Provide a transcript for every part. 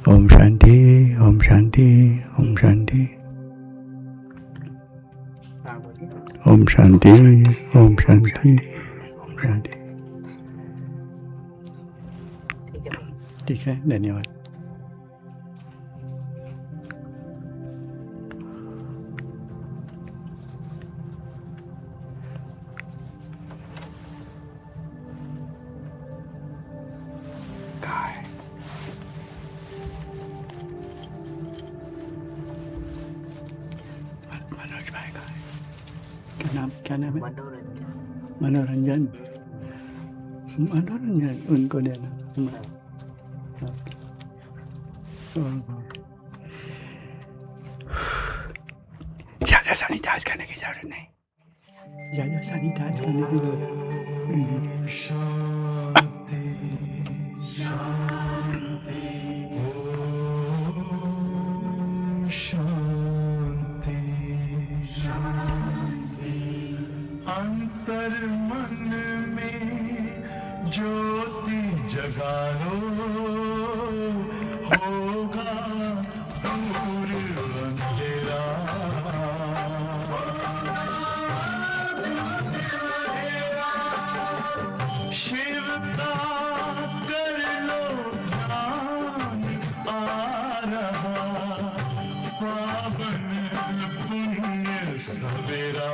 ओम शांति, ओम शांति, ओम शांति, ओम शांति, ओम शांति, ओम शांति। ठीक है, धन्यवाद। मनोज भाई का क्या नाम है? मनोरंजन। मनोरंजन उनको देना। ज्यादा सैनिटाइज करने की जरूरत नहीं, ज्यादा सैनिटाइज करने की जरूरत नहीं। अंतर मन में ज्योति जगा लो, होगा दूर अंधेरा। शिव का कर लो ध्यान, आ रहा पावन पुण्य सवेरा।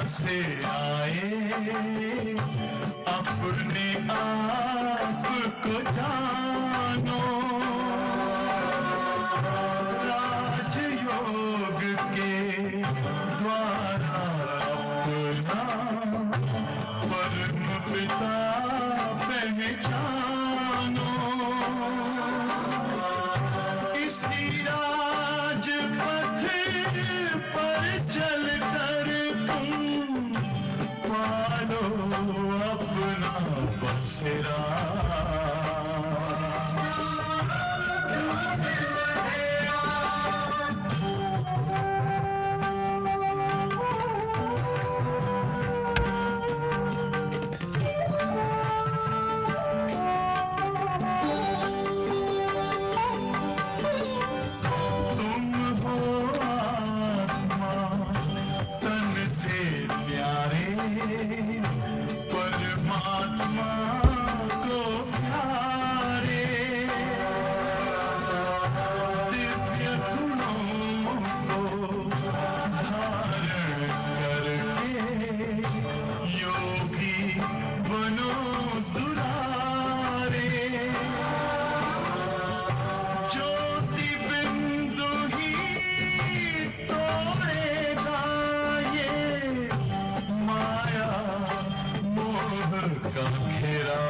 से आए अपने आप को जानो, राजयोग के द्वारा अपना परम पिता पहचानो। इसी राजपथ पर चलकर पालो अपना बसेरा। तुम हो आत्मा तन से प्यारे, परमात्मा को प्यारे। दिव्य गुणों को धारण करके योगी बनो दुलारे। ज्योति बिंदु ही तोड़ेगा ये माया मोह का घेरा।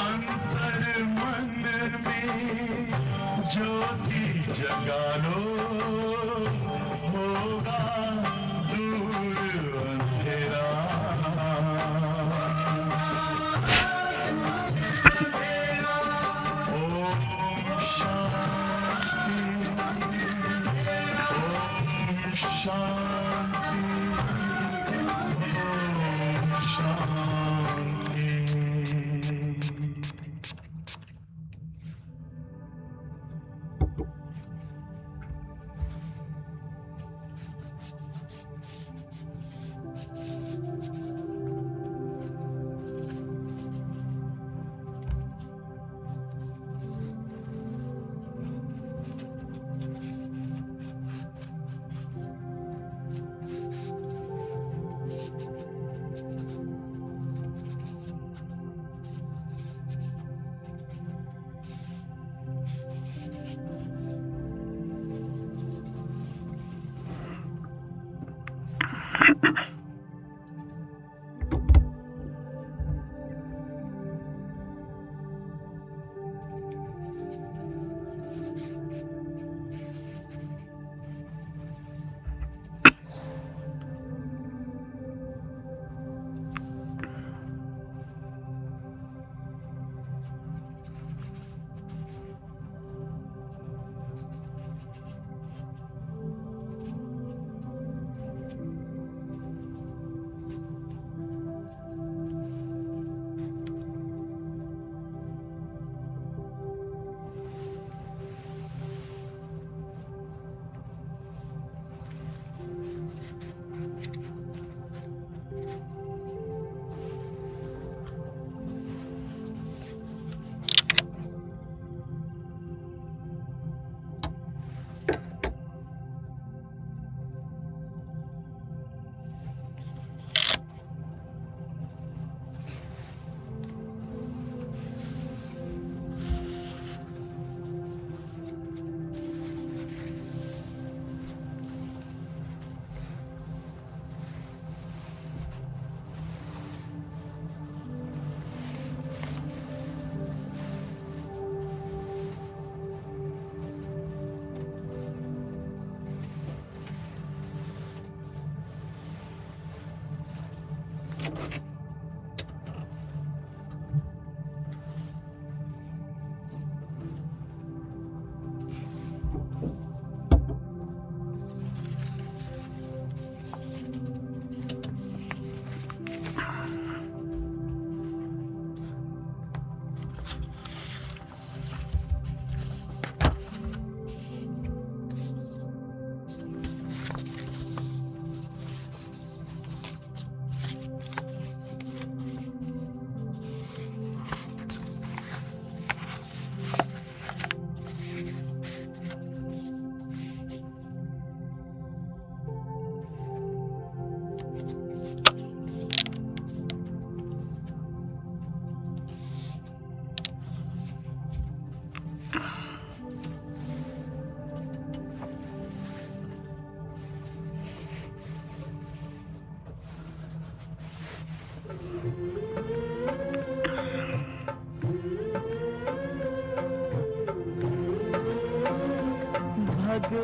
अंतर मन में ज्योति जगा लो, होगा दूर अंधेरा। ओम शांति, ओम शांति, ओम शांति।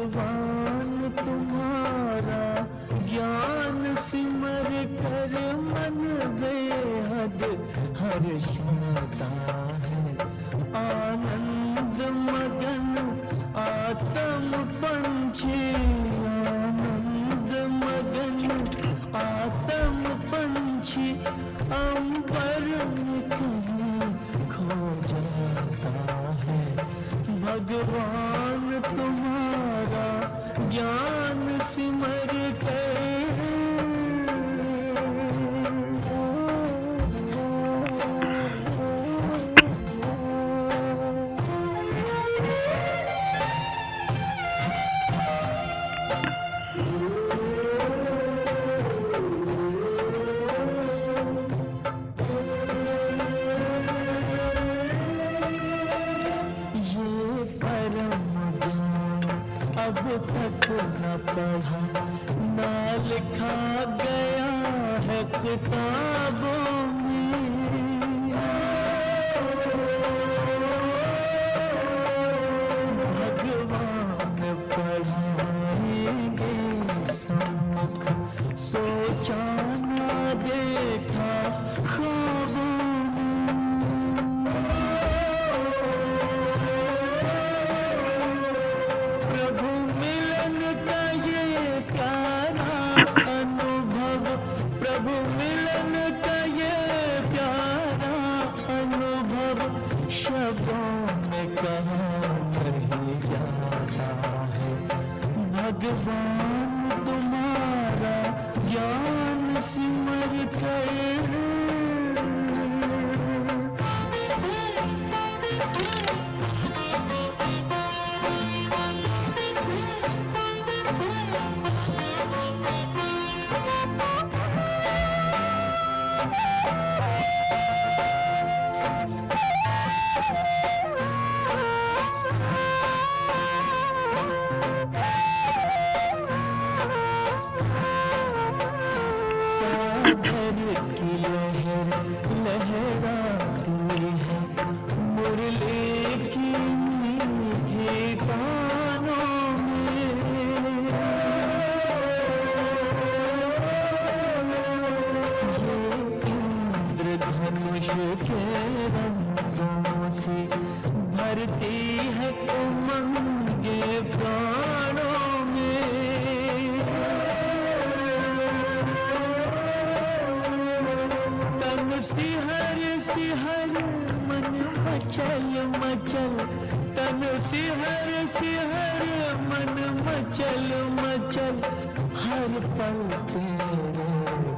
भगवान तुम्हारा ज्ञान सिमर कर मन बेहद हर्षता है। आनंद मगन आत्म पंछी, आनंद मगन आत्म पंछी अंबर में कहीं खो जाता है। भगवान तुम्हारा ज्ञान सिमर कर अब तक न पढ़ा न लिखा गया है किताबों में। भगवान पढ़ाएंगे सम्मुख, सोचा न देखा ख्वाबों भगवान तुम्हारा ज्ञान सिमर कर। भरती है उमंगे प्राणों में। तन सिहर मन मचल मचल, तन सिहर मन मचल मचल, हर पल तेरे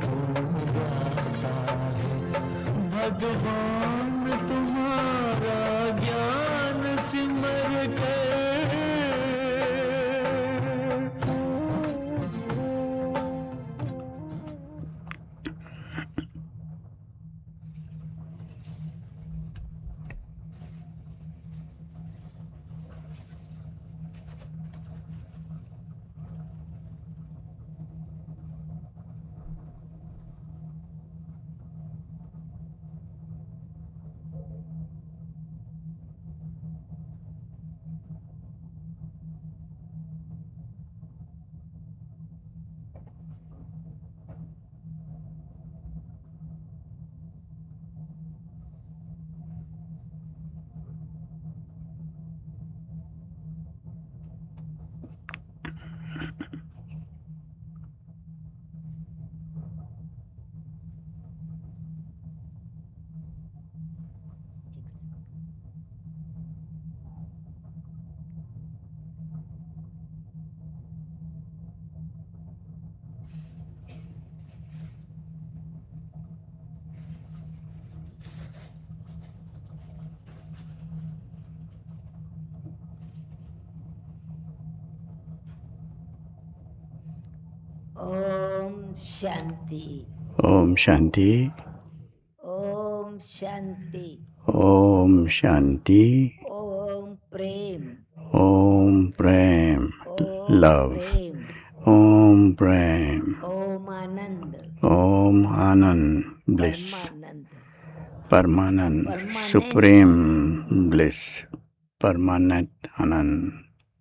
गुण गाता है। भगवान तुम्हारा ज्ञान सिमर कर। ओम शांति। ओम शांति। ओम शांति। ओम शांति। ओम प्रेम। ओम प्रेम, लव। ओम प्रेम। ओम आनंद। ओम आनंद, ब्लिस। परमानंद, परमानंद, सुप्रीम ब्लिस, परमानेंट आनंद।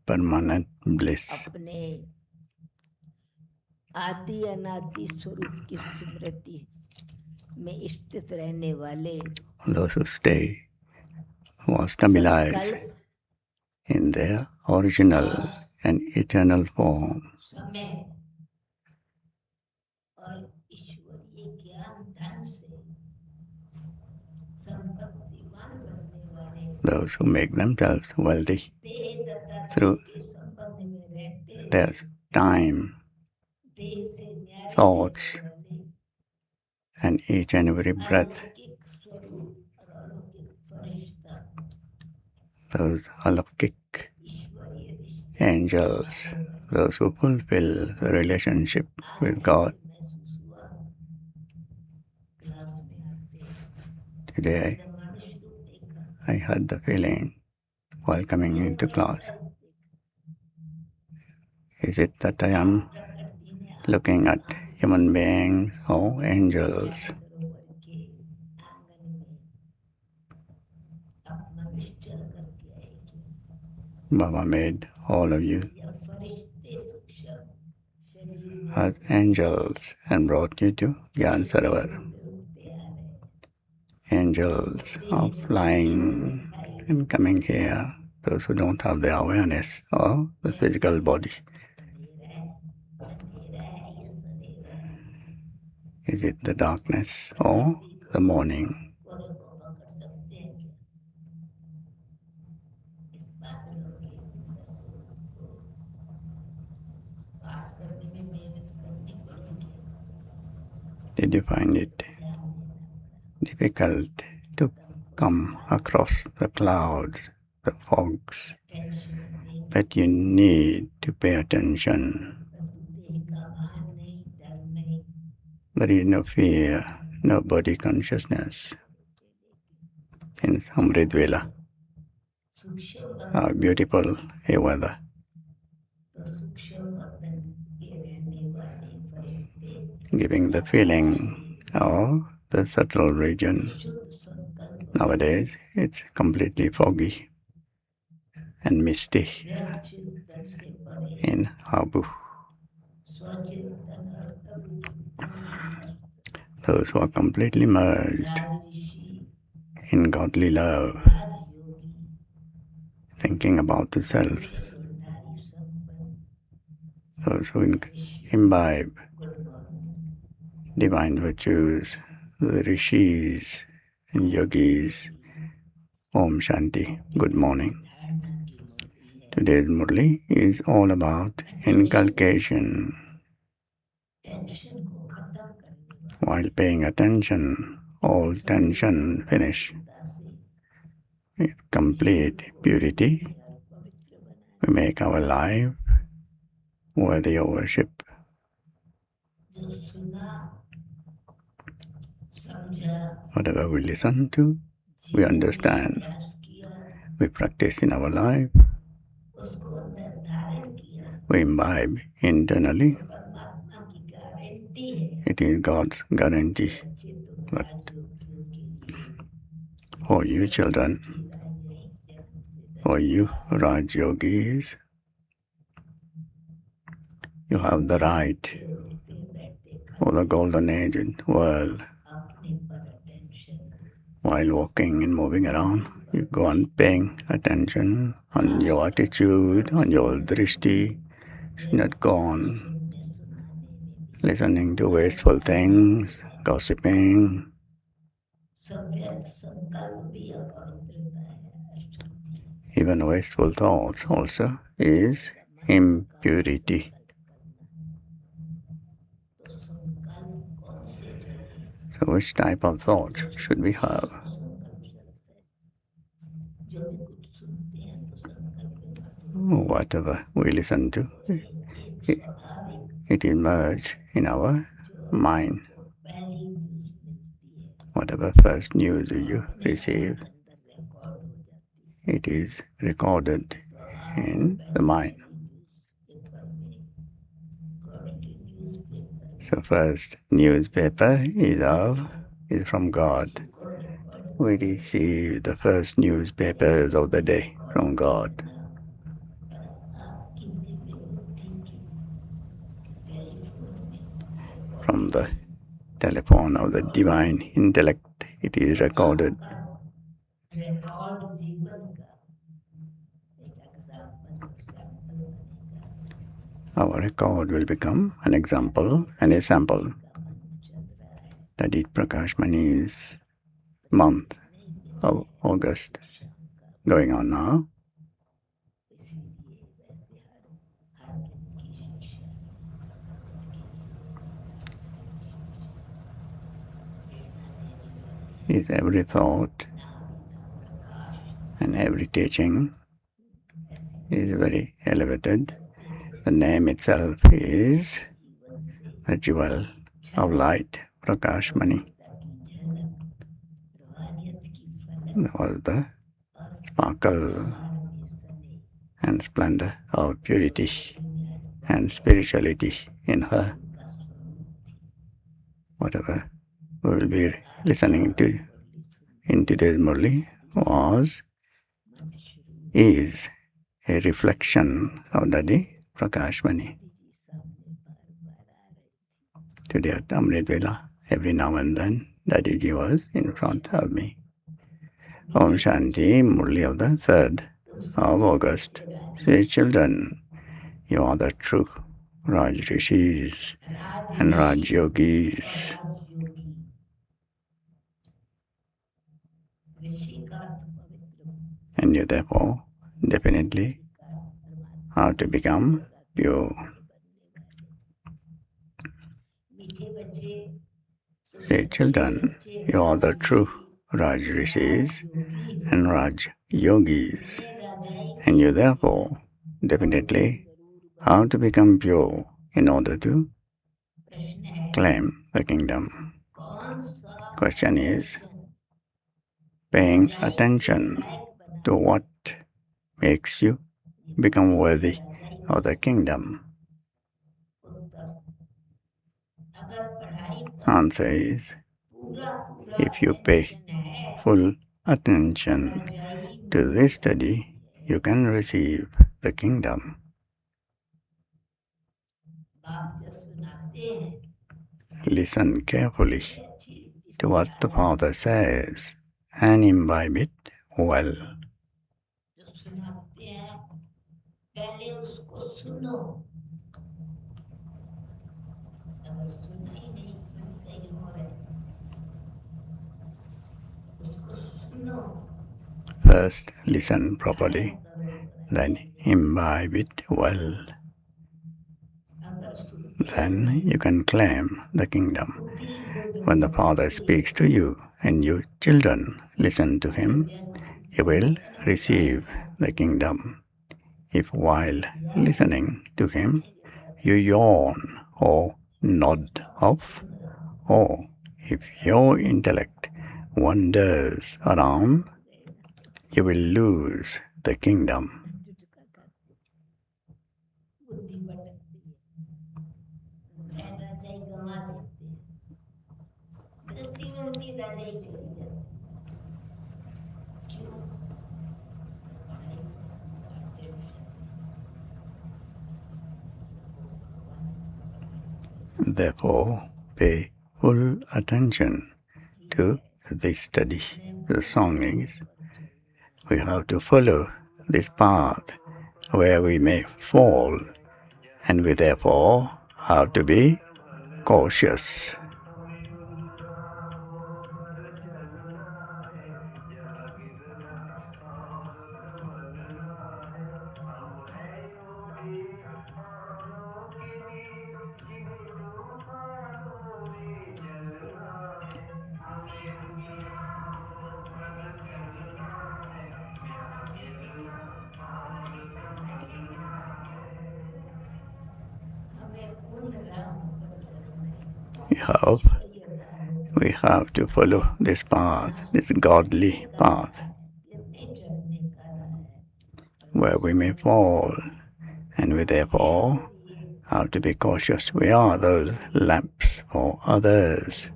permanent bliss. अपने आदि अनादि स्वरूप की स्मृति में स्थित रहने वाले Those who stay, who are stabilized संकल्प in their original and eternal form, समय और ईश्वरीय ज्ञान धन से संपत्तिवान बनने वाले those who make themselves wealthy देह तथा through देह के संबंध में रहते हुए their time, देह से न्यारे thoughts, रहने वाले and each and every breath, अलौकिक स्वरूप और अलौकिक फरिश्ता those alaukik ईश्वरीय रिश्ते angels, those who fulfill the relationship with God. महसूस हुआ क्लास में आते Today जब मनुष्य रूप देखा I had the feeling while coming into class. Is it that I am प्रकृति ने looking at human beings or angels? सरोवर के आंगन में अपना निश्चल करके आए Baba made all of you या फरिश्ते सूक्ष्म शरीर में as angels and brought you to Gyan Sarovar. उड़ते आ रहे Angels are flying and coming here, those who don't have the awareness of the physical body. अंधेरा है या सवेरा है Is it the darkness or the morning? कोरे को पकड़ सकते हैं क्या इस बादलों के अंदर को पार करने में मेहनत करनी पड़ेगी Did you find it ध्यान देना पड़ा difficult to come across the clouds, the fogs, tension देंगे but you need to pay attention? देह का भान नहीं डर नहीं There is no fear, no body consciousness. In Samridvela, सूक्ष्म how beautiful a weather, तो सूक्ष्म बर्तन के रहने वाले फरिश्ते giving the feeling of the subtle region. शुद्ध संकल्प Nowadays, it's completely foggy and misty व्यर्थ चिंतन से परे in Abu. स्वचिंतन और अभिचिंतन में मस्त Those who are completely merged Raj Rishi in godly love, Raj Yogi thinking about the self, गुणधारी संपन्न those who imbibe good morning divine virtues, the rishis and yogis. Om Shanti. Good morning. धारणा की मूर्ति है Today's Murli is all about inculcation. Tension को खत्म करने वाला While paying attention, all tension finish. से With complete purity, और पवित्र बनाए we make our life worthy of worship. जो सुना समझा Whatever we listen to, we understand. प्रयास किया We practice in our life, उसको अंदर धारण किया we imbibe internally. परमात्मा की गारंटी है It is God's guarantee बच्चे तुम But- राजयोगियों के लिए for you children, राजयोगी जन्म से for you Raj Yogis. You have the right उठते बैठते for the golden age world. अपने पर attention While walking and moving around, you go on paying attention on your attitude, on your drishti. Should not go on सुनने सुनाने में भी listening to wasteful things, gossiping. सब व्यर्थ संकल्प भी अपवित्रता है अशुद्धि है Even wasteful thoughts also is impurity. तो संकल्प कौन से चाहिए So which type of thought should we have? संकल्प चलता है जो भी कुछ सुनते हैं तो संकल्प में मत Whatever we listen to, हो एक स्वाभाविक it is merged in our mind. पहली न्यूज मिलती है Whatever first news you receive, अंदर रिकॉर्ड हो जाती है it is recorded in the mind. Newspaper में गॉड की newspaper So first newspaper is from God. को record We receive the first newspapers of the day from God. पर telephone of the divine intellect. It is recorded. Record जीवन का एक sample बनेगा. Our record will become an example and a sample. That is Prakash Mani's month of August going on now. Is every thought and every teaching is very elevated. The name itself is the jewel of light, Prakash Mani. That was the sparkle and splendor of purity and spirituality in her. Whatever we will be listening to in today's Murli is a reflection of Dadi Prakash Mani. Today at Amrit Vela, every now and then, Dadiji was in front of me. Om Shanti, Murli of the 3rd of August. Say, children, you are the true Raj Rishis and Raj Yogis. And you therefore definitely have to become pure. Say, children, you are the true Raj Rishis and Raj Yogis, and you therefore definitely have to become pure in order to claim the kingdom. Question is, paying attention to what makes you become worthy of the kingdom. Answer is, if you pay full attention to this study, you can receive the kingdom. Listen carefully to what the Father says and imbibe it well. First, listen properly, then imbibe it well. Then you can claim the kingdom. When the Father speaks to you and you children listen to him, you will receive the kingdom. If while listening to him you yawn or nod off, or if your intellect wanders around, you will lose the kingdom. Therefore, pay full attention to this study. The song is, we have to follow this path where we may fall, and we therefore have to be cautious. We have to follow this path, this godly path, where we may fall, and we therefore have to be cautious. We are those lamps for others,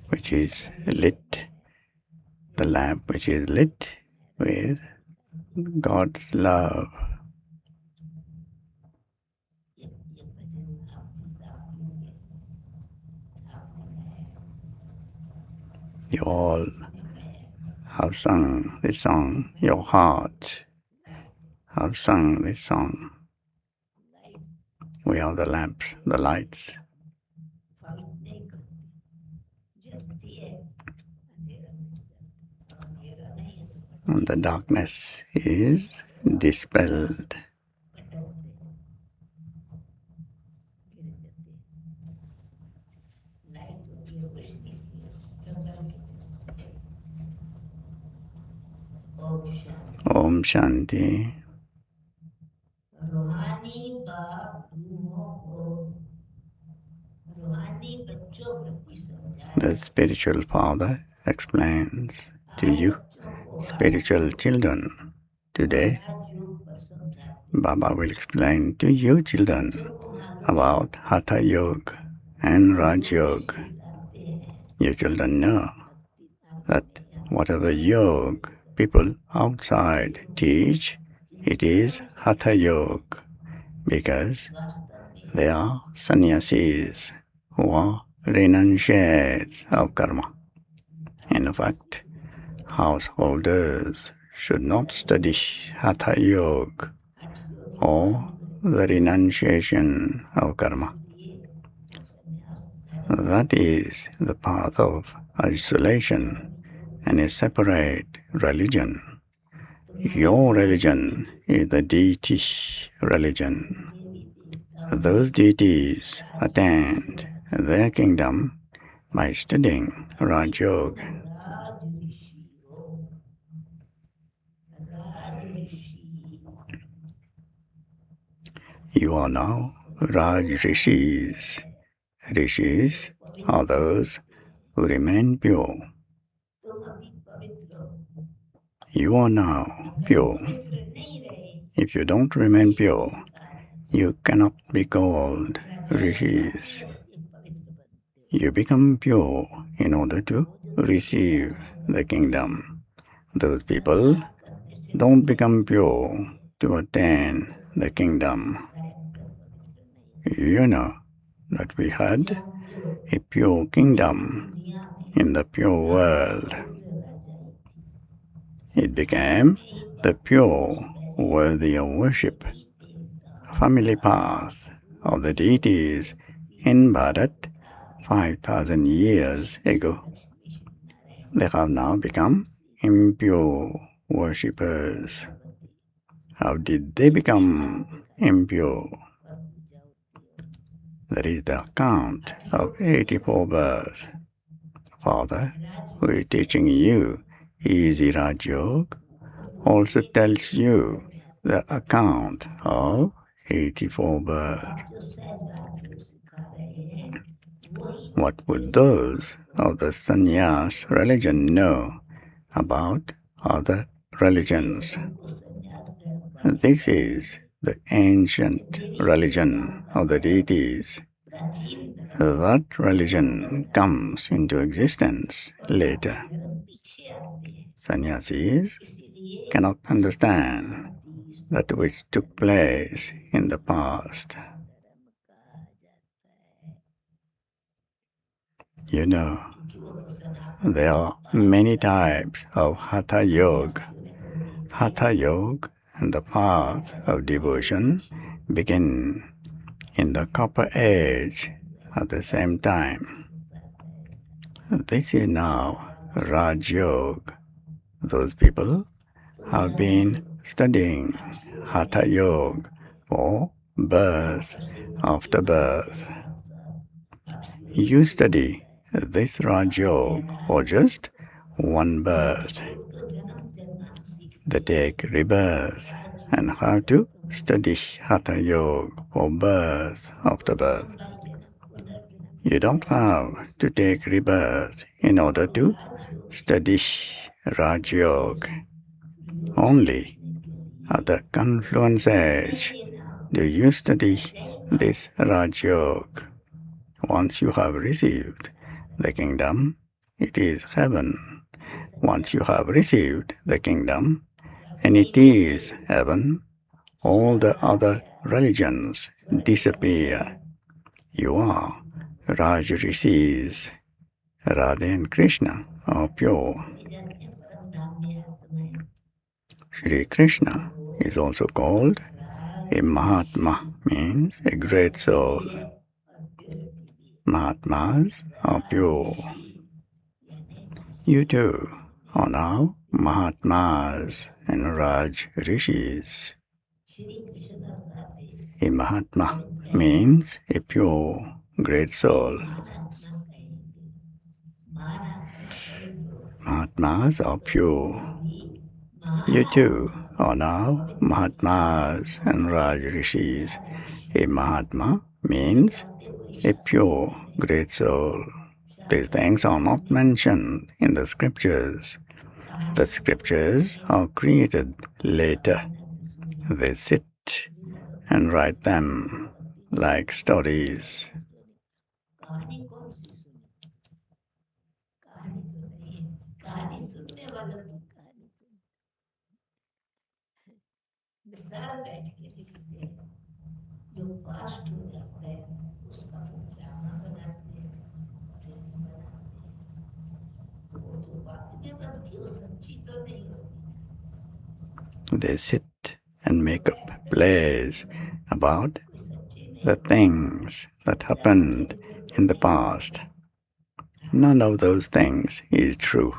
which is lit, the lamp which is lit with God's love. You all have sung this song. Your heart have sung this song. We are the lamps, the lights. Fight नहीं करती, जलती है, अंधेरा मिट जाता है, और अंधेरा नहीं है तो And the darkness is dispelled. भटकते हैं, गिर जाते हैं। लाइट होती है रोशनी सी, संसार की तरफ। ओम शांति। Om Shanti. रूहानी बाप रूहों को रूहानी बच्चों प्रति समझाए। The spiritual father explains to you, बच्चों को spiritual children. Today, राजयोग पर समझाते। Baba will explain to you, children, about Hatha Yoga and Raj Yoga. सिखाते हैं You children know that whatever yoga people outside teach, it is Hatha Yoga, because वास्तव में they are sannyasis who are renunciates of karma. In fact, householders should not study Hatha Yoga or the renunciation of karma. That is the path of isolation and a separate religion. Your religion is the deity religion. Those deities attained their kingdom by studying Raj Yoga. राज ऋषि हो, राज ऋषि You are now Raj Rishis. Rishis are those who remain pure. तुम अभी पवित्र हो, You are now pure. पवित्र नहीं रहे If you don't remain pure, you cannot be called Rishis. ये पवित्र बनते You become pure in order to receive the kingdom. Those people करने से don't become pure to attain the kingdom. रहकर पवित्र नहीं। You know that we had a pure kingdom दुनिया में in the pure world. पवित्र राजाई थी, It became the pure, worthy of worship, family path of the deities in Bharat 5,000 years ago. They have now become impure worshippers. How did they become impure? That is the account of 84 births. Father, who is teaching you easy Raj Yoga, also tells you the account of 84 births. जो सहज राजयोग सिखा रहे हैं वही What would those of the sannyas religion know about other religions? को संन्यास धर्म का This is the ancient religion of the deities. प्राचीन धर्म That religion comes into existence later. धर्म पीछे आते हैं, Sannyasis इसीलिए cannot understand that which took place in the past. धर्म कहा जाता है You know, कि वो तो सनातन there are many types of Hatha Yoga. Hatha Yoga and the path of devotion begin in the Copper Age at the same time. This is now Raj Yoga. Those people have been studying Hatha Yoga for birth after birth. You study this Raj Yoga for just one birth. तो जन्म जन्म सीख They take rebirth and how to study Hatha Yoga for birth after birth. जन्म पुनर्जन्म You don't have to take rebirth in order to study Raj Yoga. Only at the confluence age do you study this Raj Yoga. Once you have received the kingdom, it is heaven. Once you have received the kingdom, and it is heaven, all the other religions disappear. You are Raj Rishis. Radha and Krishna are pure. चले जाते हैं परम धाम में आत्माएं Shri Krishna is also called a Mahatma, means a great soul. और purity भी Mahatmas are pure. यानी You too are now Mahatmas and Raj Rishis. Shri Krishna Radhe A Mahatma means a pure, great soul. महात्मा कहेंगे महात्मा पवित्र Mahatmas are pure. भी You too are now Mahatmas and Raj Rishis. A Mahatma means a pure, great soul. These things are not mentioned in the scriptures. The scriptures are created later. They sit and write them like stories. कहानी कौन सी सुनी कहानी तो नहीं है कहानी सुनने वालों की कहानी सुनी मिसाल बैठ के लिखते हैं जो पास्ट हो जाता है उसका वो ड्रामा बनाते हैं फिल्म बनाते हैं तो वो जो बाद में बनती है वो सच्ची तो नहीं होती They sit and make up plays about कोई सच्ची नहीं the things that happened in the past. None of those things is true.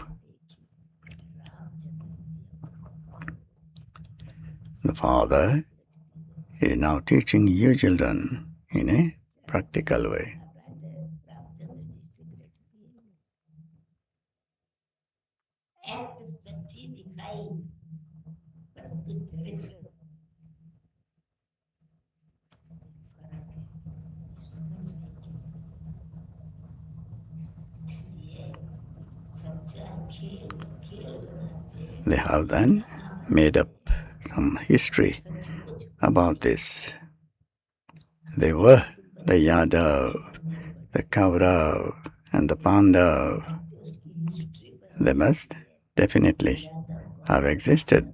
The Father is now teaching you children in a practical way. Act सच्ची दिखाई परंतु चरित्र फर्क है समझने की इसलिए सच्चा खेल खेल बनाते हैं They have then made up some history सचमुच about this. They were the Yadav, the Kaurav, and the Pandav. उसकी history They must definitely have existed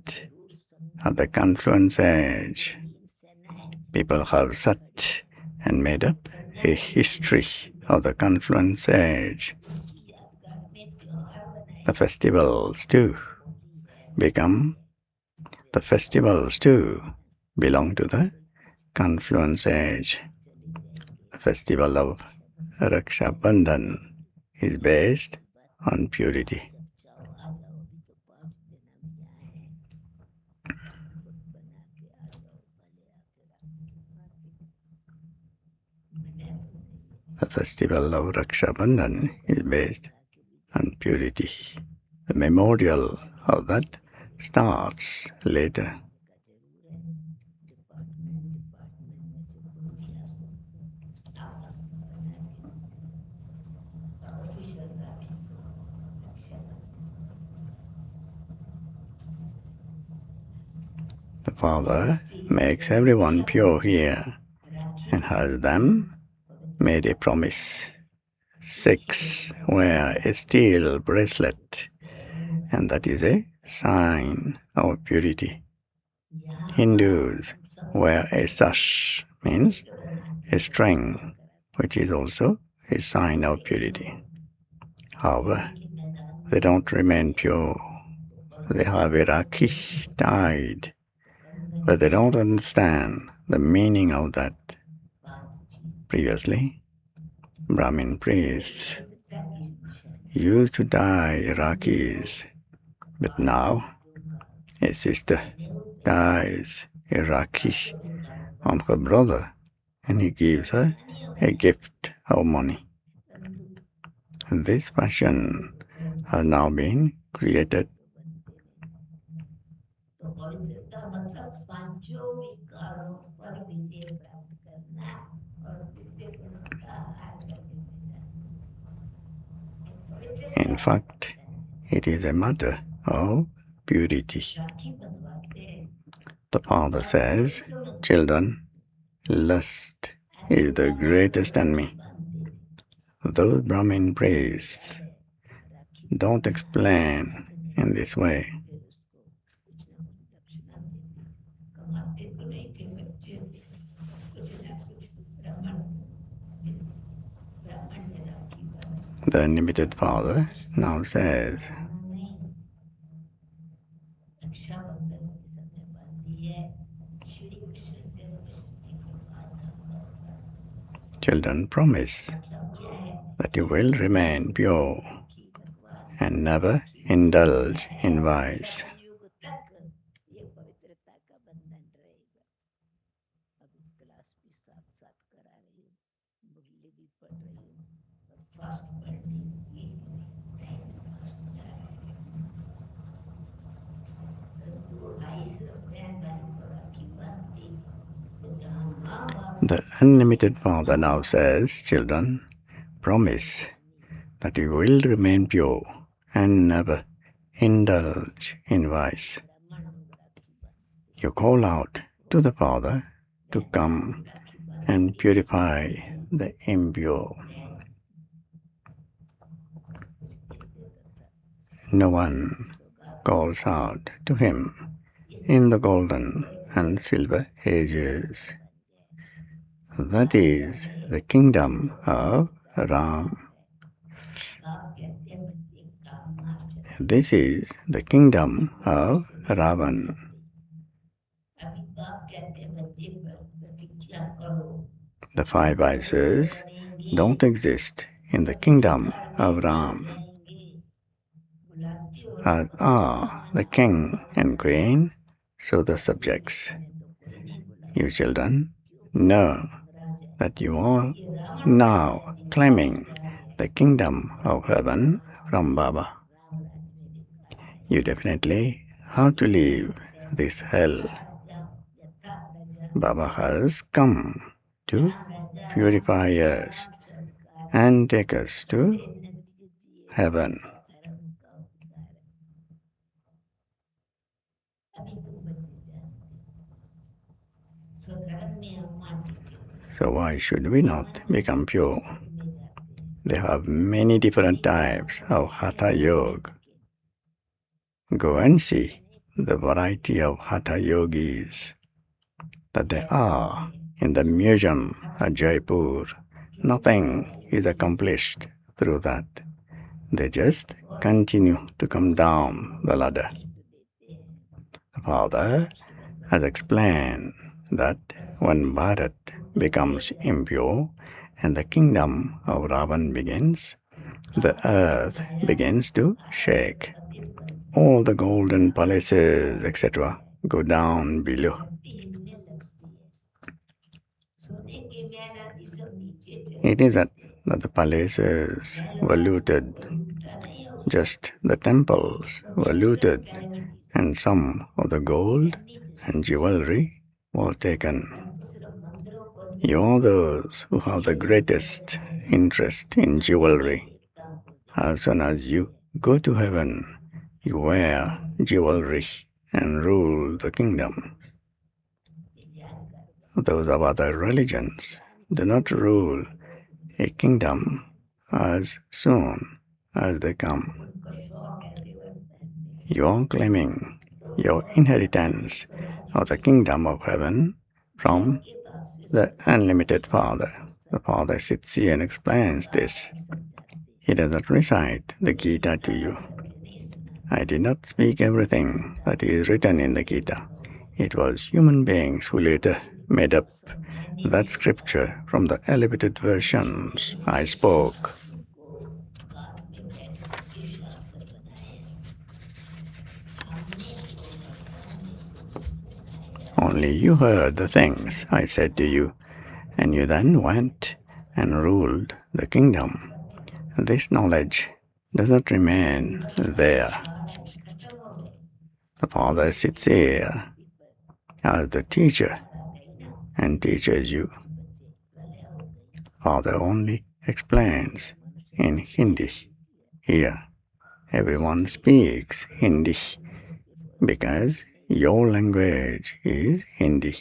at the confluence age. People have sat and made up a history of the confluence age. यादगार में त्योहार बनाए The festivals too belong to the confluence age. The festival of Raksha Bandhan is based on purity. चाहो आ जाओ अभी तो 5 दिन हम यहाँ हैं खुद बना के आ जाओ भले आके मैंने The festival of Raksha Bandhan is based on purity. The memorial of that starts later. The Father makes everyone pure here and has them made a promise. 6 wear a steel bracelet, and that is a sign of purity. Hindus wear a sash, means a string, which is also a sign of purity. However, they don't remain pure. They have a rakhi tied, but they don't understand the meaning of that. Previously, Brahmin priests used to tie rakhis, but now a sister ties a rakhi on her brother and he gives her a gift of money. This fashion has now been created. तो पवित्रता मतलब पांचों विकारों पर विजय प्राप्त करना और दिव्य गुणों का आहार करने में जाना। In fact, it is a matter of purity. राखी बंधवाते हैं The Father says, children, lust is the greatest enemy. Those Brahmin priests don't explain in this way. कमाते तो नहीं थे बच्चे कुछ ना कुछ ब्राह्मण ने राखी बांधी The unlimited Father now says, Rakshabandhan के समय बांधी है श्री कृष्ण जन्माष्टमी के बाद children, promise मतलब क्या है that you will remain pure कि भगवान and never indulge in vice. युग तक ये पवित्रता का बंधन रहेगा। अभी क्लास भी साथ साथ करा रही हूँ, मुरली भी पढ़ रही हूँ और फास्ट पढ़ रही हूँ। ये टाइम पास हो जा रहा है। तो 22 बहन भाई को राखी बांधती तो जहाँ माँ बाप The unlimited Father now says, children, promise that you will remain pure and never indulge in vice. ब्राह्मण लोग राखी बांधते You call out to the Father to come राखी बांध and purify the impure. No one calls out to him in the golden and silver ages. That is the kingdom of Ram. बाप कहते हैं बच्चे काम मार चले This is the kingdom of Ravan. अभी बाप कहते हैं बच्चे प्रतिज्ञा करो The five vices don't exist in the kingdom of Ram, जाएंगे बुलाते हो as are the king and queen, so the subjects. तो कोई नहीं बुला You children know that you are now claiming the kingdom of heaven from Baba. Ram राज्य में भी You definitely have to leave this hell. यथा प्रजा Baba has come to purify us and take us to heaven. धर्म का उपकार है अभी तो बच्चे जानते स्वधर्म में हम माटी के So why should we not become pure? में जाते हैं They have many different types of Hatha Yoga. Go and see the variety of Hatha Yogis that there are in the museum at Jaipur. Nothing is accomplished through that. They just continue to come down the ladder. The Father has explained that when Bharat becomes impure and the kingdom of Ravan begins, the earth begins to shake. All the golden palaces, etc., go down below. हिलने लगती है सोने के महल आदि सब नीचे चले It is that the palaces were looted, उल्टा नहीं हो just the temples were looted, and some of the gold and jewelry was taken. तो सिर्फ मंदिरों को You are those who have the greatest interest in jewelry. देवताओं को As soon as you go to heaven, you wear jewelry and rule the kingdom. याद कर Those of other religions do not rule a kingdom as soon as they come. उनको शौक है जेवर पहनने You are claiming your inheritance of the kingdom of heaven from के बाप से the unlimited Father. The Father sits here and explains this. He does not recite the Gita to you. I did not speak everything that is written in the Gita. It was human beings who later made up that scripture from the elevated versions I spoke. बाद में बैठ के शास्त्र बनाए हमने जो भगवान ने Only you heard the things I said to you, and you then went and ruled the kingdom. This knowledge does not remain there. खत्म हो गए The Father sits here as the teacher and teaches you. Father only explains in Hindi. Here, everyone speaks Hindi because your language is Hindi.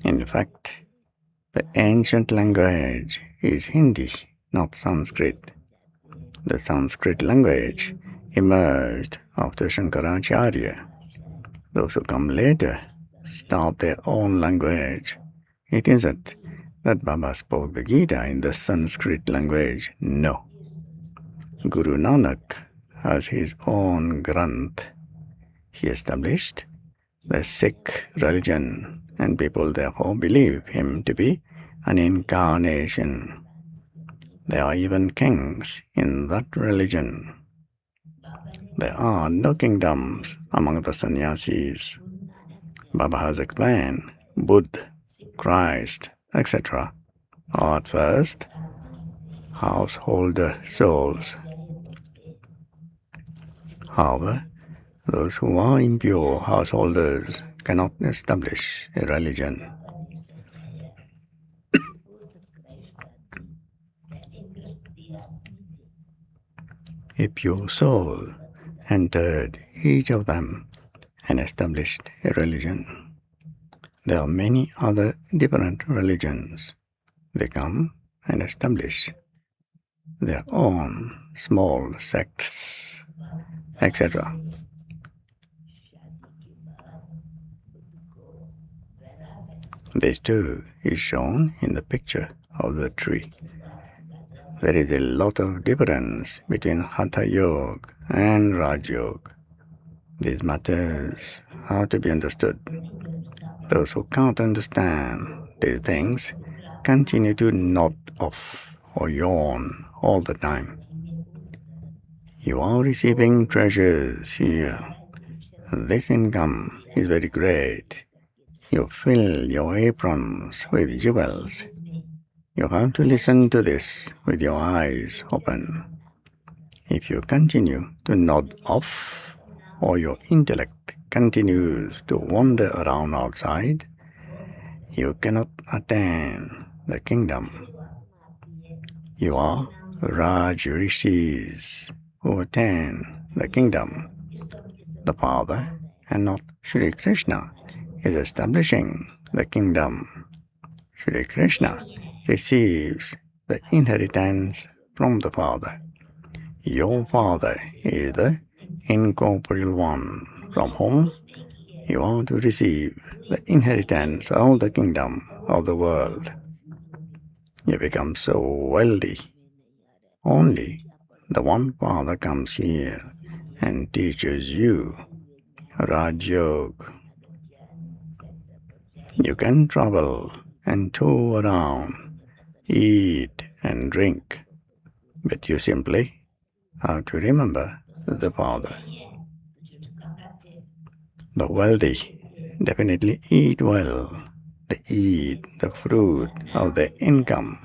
In fact, the ancient language is Hindi, not Sanskrit. The Sanskrit language emerged after Shankaracharya. Those who come later start their own language. It isn't that Baba spoke the Gita in the Sanskrit language. No. Guru Nanak has his own Granth. He established the Sikh religion, and people therefore believe him to be an incarnation. There are even kings in that religion. There are no kingdoms among the sannyasis. Baba has explained Buddha, Christ, etc. are at first householder souls. However, those who are impure householders cannot establish a religion. A pure soul entered each of them and established a religion. There are many other different religions. They come and establish their own small sects, etc. This too is shown in the picture of the tree. There is a lot of difference between Hatha Yoga and Raj Yoga. These matters have to be understood. Those who can't understand these things continue to nod off or yawn all the time. You are receiving treasures here. This income is very great. You fill your aprons with jewels. You have to listen to this with your eyes open. If you continue to nod off, or your intellect continues to wander around outside, you cannot attain the kingdom. You are Raj Rishis who attain the kingdom. The Father, and not Sri Krishna, is establishing the kingdom. Sri Krishna receives the inheritance from the Father. Your Father is the incorporeal one from whom you are to receive the inheritance of the kingdom of the world. You become so wealthy. Only the one Father comes here and teaches you Raj Yoga. You can travel and tour around, eat and drink, but you simply have to remember the Father. The wealthy definitely eat well. They eat the fruit of their income.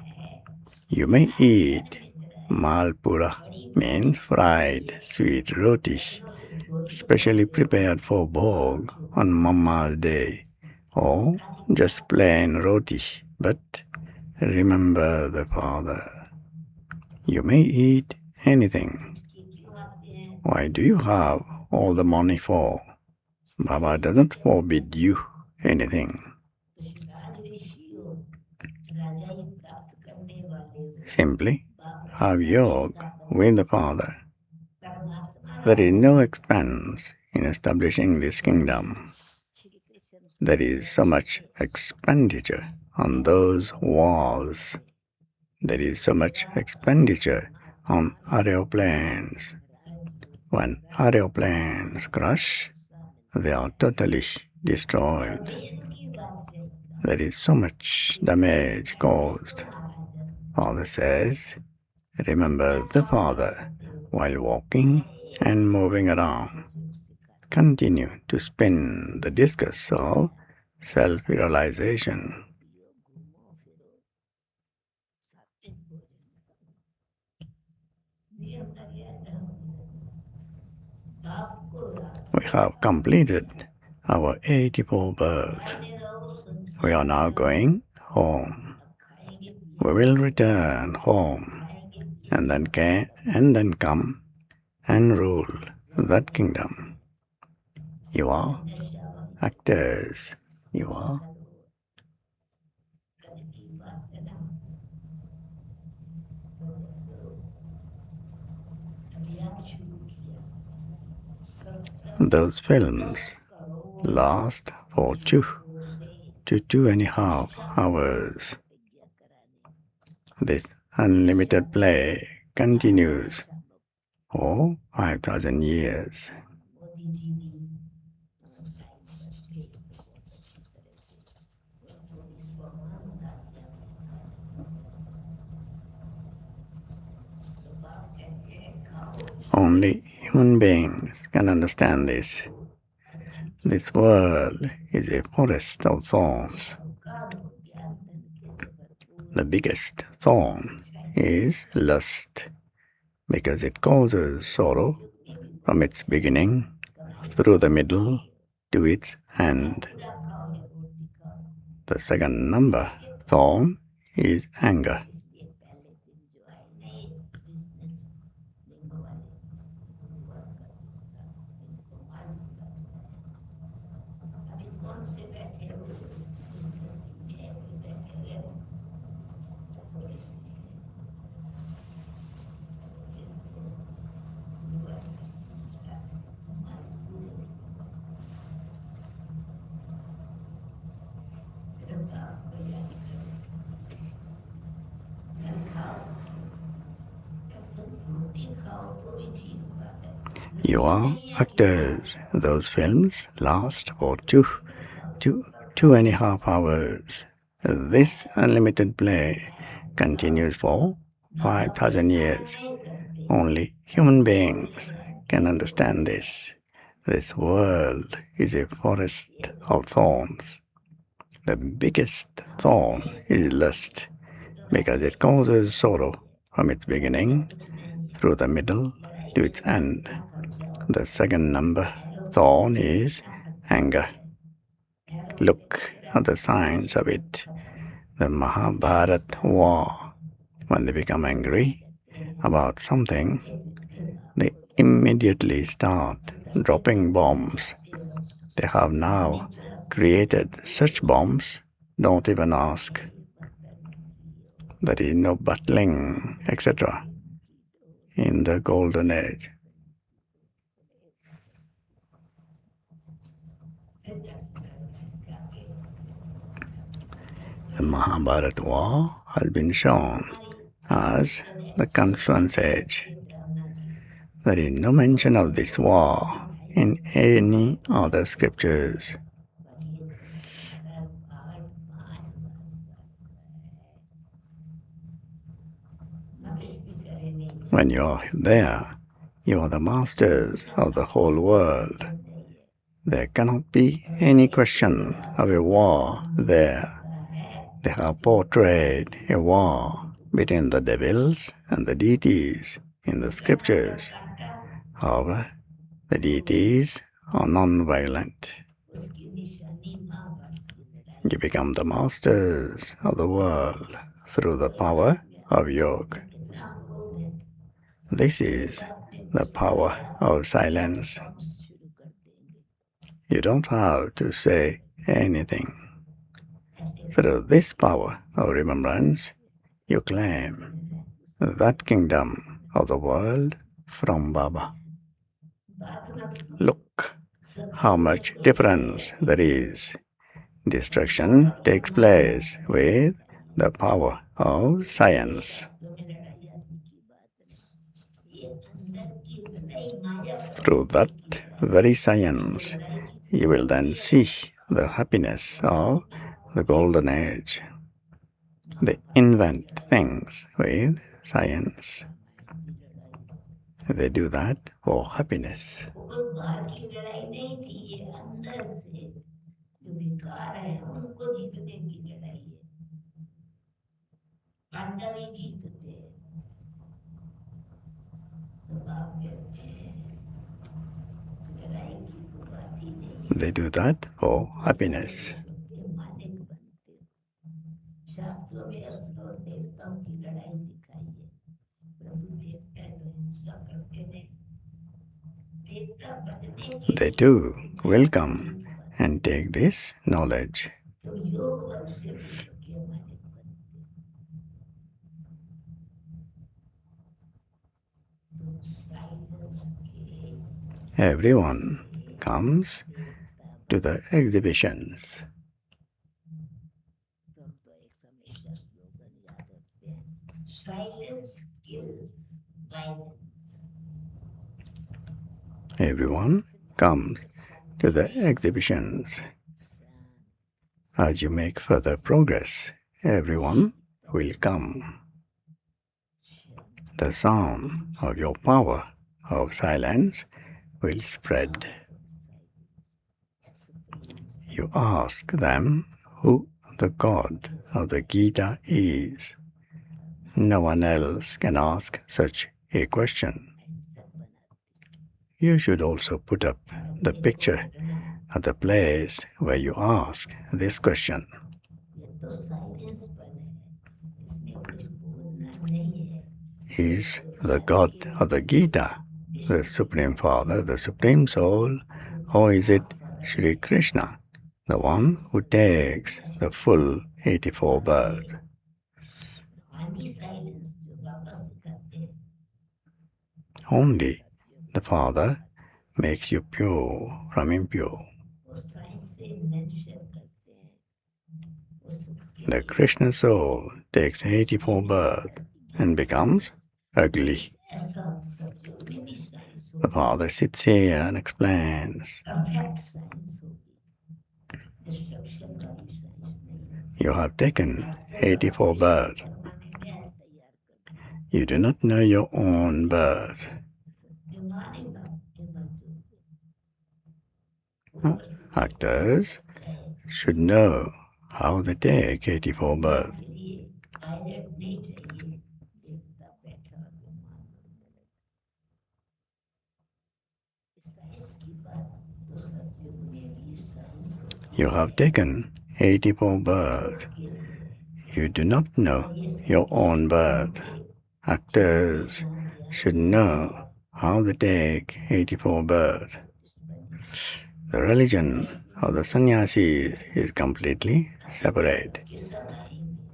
You may eat malpura, means fried sweet roti, specially prepared for bhog on Mamma's day, or just plain roti, but remember the Father. You may eat anything. Why do you have all the money for? Baba doesn't forbid you anything. Simply have yoga with the Father. There is no expense in establishing this kingdom. There is so much expenditure on those walls. There is so much expenditure on aeroplanes. When aeroplanes crash, they are totally destroyed. There is so much damage caused. Father says, remember the Father while walking and moving around. Continue to spin the discus of self-realization. We have completed our 84th birth. We are now going home. We will return home and then come and rule that kingdom. You are actors. You are those films last for 2 to 2.5 hours. This unlimited play continues for 5,000 years. Modi ji भी time पर थे तो बहुत अच्छी तरह से उनको भी सम्मान उड़ा दिया तो बाप कहते हैं खाओ Only human beings can understand this. अच्छी This world is a forest of thorns. साहूकार हो ज्ञान धन के से भरपूर The biggest thorn is lust, because it causes sorrow from its beginning through the middle to its end. पूरा खाओ या रोटी खाओ The second number thorn is anger. इसलिए पहले दिन जो आए नए बिजनेस लिंग वाले वर्कर इनको मालूम अभी कौन से बैठे हो बिजनेस में कोई बैठे हुए हो थोड़े से सिर्फ आपको याद करो धन खाओ जब तुम रोटी खाओ तो भी ठीक बात है You are actors. Those films last for two and a half hours. This unlimited play continues for 5,000 years. Only human beings can understand this. This world is a forest of thorns. The biggest thorn is lust, because it causes sorrow from its beginning through the middle to its end. The second number thorn is anger. Look at the signs of it. The Mahabharata war. When they become angry about something, they immediately start dropping bombs. They have now created such bombs, don't even ask. There is no battling, etc. in the golden age. The Mahabharata war has been shown as the confluence age. There is no mention of this war in any other scriptures. When you are there, you are the masters of the whole world. There cannot be any question of a war there. They have portrayed a war between the devils and the deities in the scriptures. However, the deities are non-violent. You become the masters of the world through the power of yoga. This is the power of silence. You don't have to say anything. Through this power of remembrance, you claim that kingdom of the world from Baba. Look how much difference there is. Destruction takes place with the power of science. Through that very science, you will then see the happiness of the golden age. They invent things with science. They do that for happiness. जो विकार है उनको जीतने की लड़ाई है पांडव ही जीतते हैं तो बाप कहते हैं लड़ाई की तो बात ही नहीं They do that for happiness. मालिक बनते शास्त्रों में अस्त्र और देवताओं की लड़ाई दिखाई है प्रभु देवता है तो हिंसा करते नहीं देवता बनने की They do welcome and take this knowledge. तो योग बल से विश्व के मालिक बनते तो साइलेंस के Everyone comes to the exhibitions. तो एक हमेशा स्लोगन याद रखते हैं silence kills violence Everyone comes to the exhibitions. As you make further progress, everyone will come. The sound of your power of silence will spread. You ask them who the God of the Gita is. No one else can ask such a question. You should also put up the picture at the place where you ask this question. Is the God of the Gita the Supreme Father, the Supreme Soul, or is it Sri Krishna, the one who takes the full 84 birth? Only the Father makes you pure from impure. The Krishna soul takes 84 birth and becomes ugly. The Father sits here and explains. You have taken 84 births. You do not know your own birth. Actors should know how they take 84 births. You have taken 84 births. You do not know your own birth. Actors should know how they take 84 births. The religion of the sannyasis is completely separate.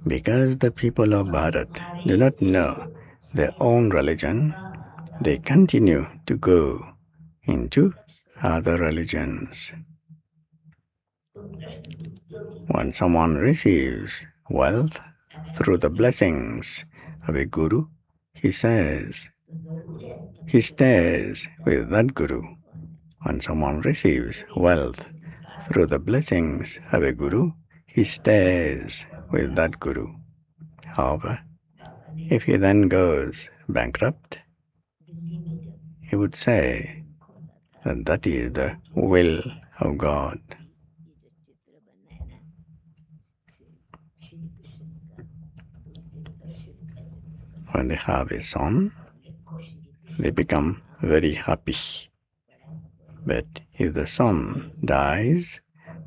Because the people of Bharat do not know their own religion, they continue to go into other religions. When someone receives wealth through the blessings of a guru, he stays with that guru. When someone receives wealth through the blessings of a guru, he stays with that guru. However, if he then goes bankrupt, he would say that that is the will of God. When they have a son, they become very happy. But if the son dies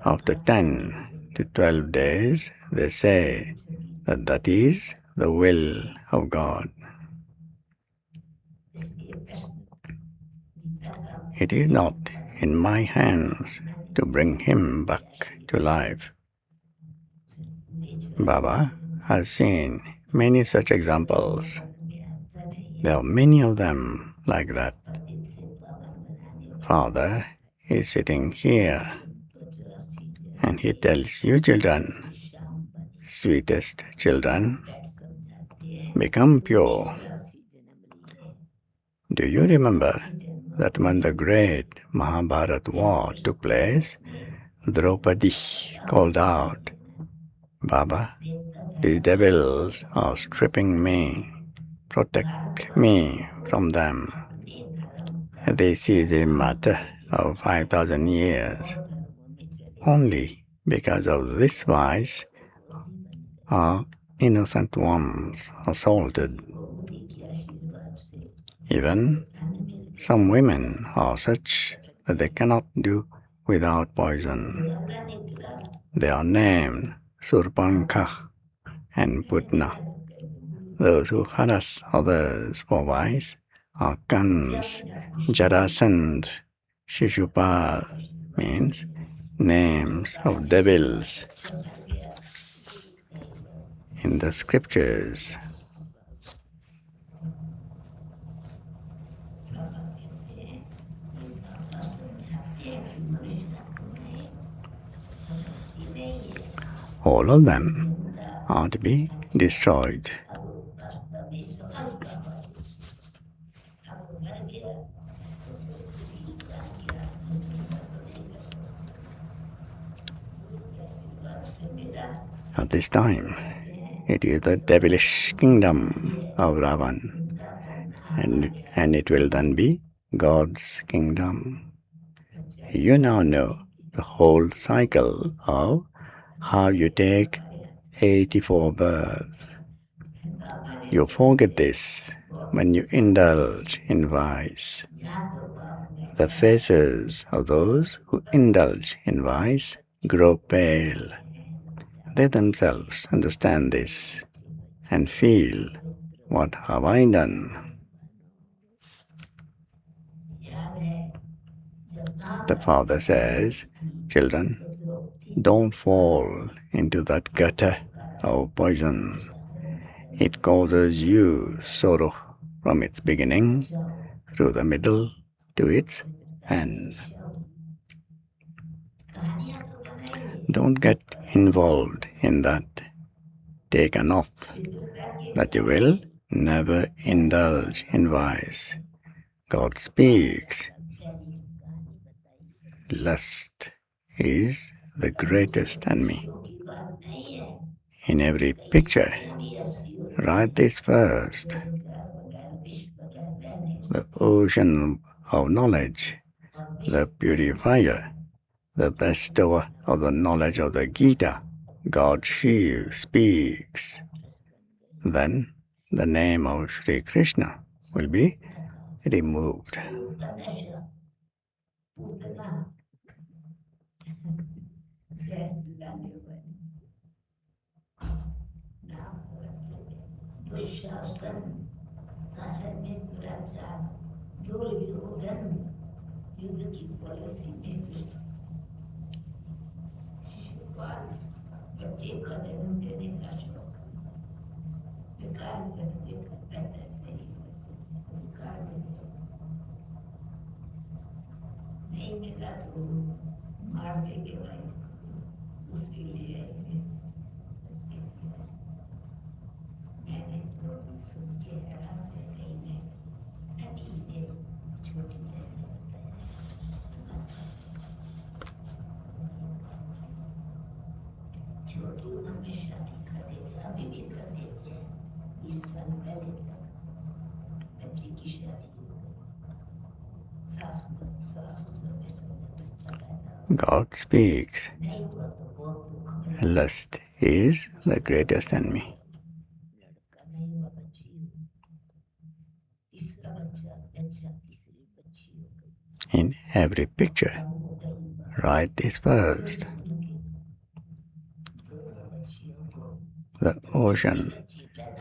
after 10 to 12 days, they say that that is the will of God. It is not in my hands to bring him back to life. Baba has seen many such examples. There are many of them like that. Father is sitting here and he tells you children, sweetest children, become pure. Do you remember that when the great Mahabharata war took place, Draupadi called out, Baba, these devils are stripping me. Protect me from them. This is a matter of 5,000 years. Only because of this vice are innocent ones assaulted. Even some women are such that they cannot do without poison. They are named Surpankha and Putna. Those who harass others for vice are Kans, Jarasandh, Shishupal, means names of devils. In the scriptures, all of them are to be destroyed. At this time, it is the devilish kingdom of Ravan, and it will then be God's kingdom. You now know the whole cycle of how you take 84 births. You forget this when you indulge in vice. The faces of those who indulge in vice grow pale. They themselves understand this and feel, what have I done? The father says, children, don't fall into that gutter of poison. It causes you sorrow from its beginning through the middle to its end. Don't get involved in that. Take an oath that you will never indulge in vice. God speaks. Lust is the greatest enemy. In every picture, write this first. The ocean of knowledge, the purifier, the bestower of the knowledge of the Gita, God Shiva speaks. Then the name of Sri Krishna will be removed. God speaks. Lust is the greatest enemy. In every picture, write this first. The ocean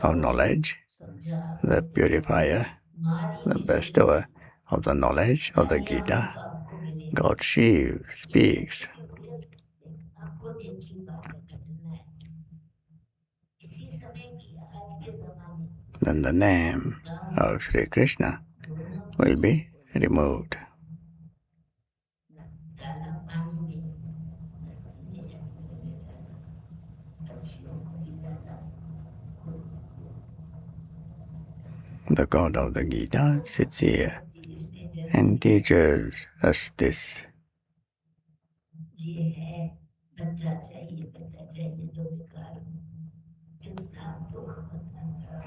of knowledge, the purifier, the bestower of the knowledge of the Gita, God Shiva speaks. Then the name of Sri Krishna will be removed. The God of the Gita sits here and teaches us this.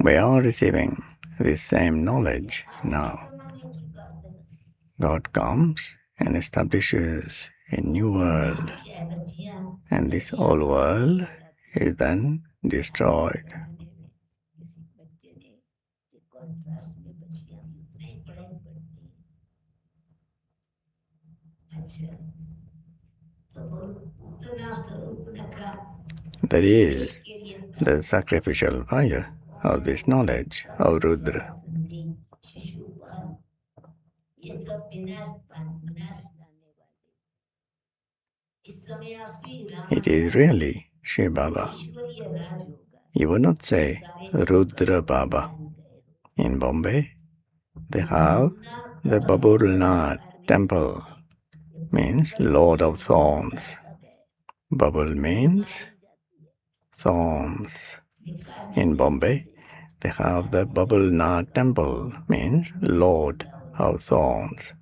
We are receiving this same knowledge now. God comes and establishes a new world, and this old world is then destroyed. That is the sacrificial fire of this knowledge of Rudra. It is really Shiva Baba. You would not say Rudra Baba. In Bombay, they have the Babulnath temple, means Lord of Thorns. Babul means thorns. In Bombay, they have the Babulnath temple, means Lord of Thorns.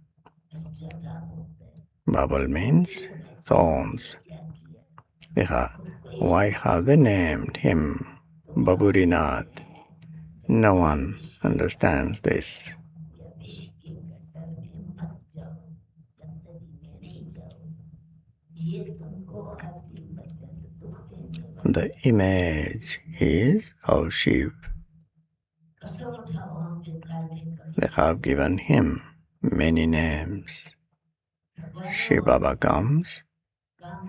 Babul means thorns. They have Why have they named him Baburinath? No one understands this. या विष के gutter में मत जाओ, गंदगी में नहीं जाओ, ये तुमको अति बदन दुख देने वाला The image is of Shiv. कसम उठाओ हम जो काले They have given him many names. Shiv Baba comes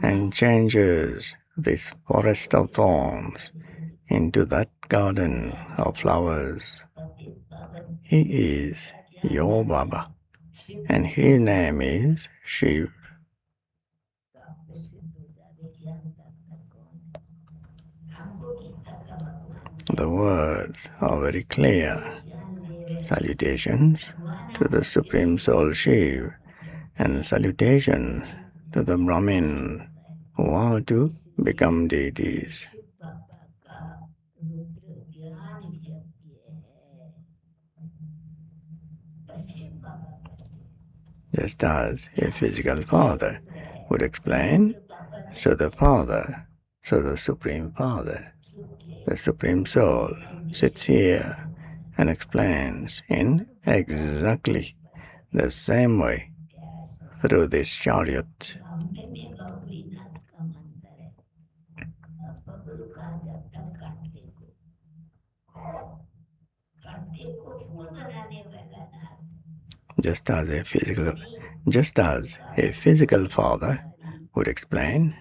and changes this forest of thorns into that garden of flowers. He is your Baba, and his name is Shiv. The words are very clear. Salutations to the Supreme Soul Shiv, and salutations to the Brahmin who are to become deities. Just as a physical father would explain, so the Father, so the Supreme Father, the Supreme Soul sits here and explains in exactly the same way through this chariot. Just as a physical father would explain,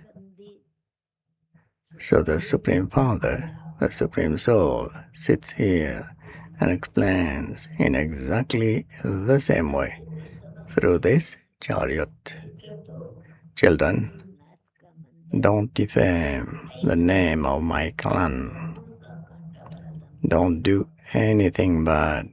so the Supreme Father, the Supreme Soul, sits here and explains in exactly the same way through this chariot. Children, don't defame the name of my clan. Don't do anything bad.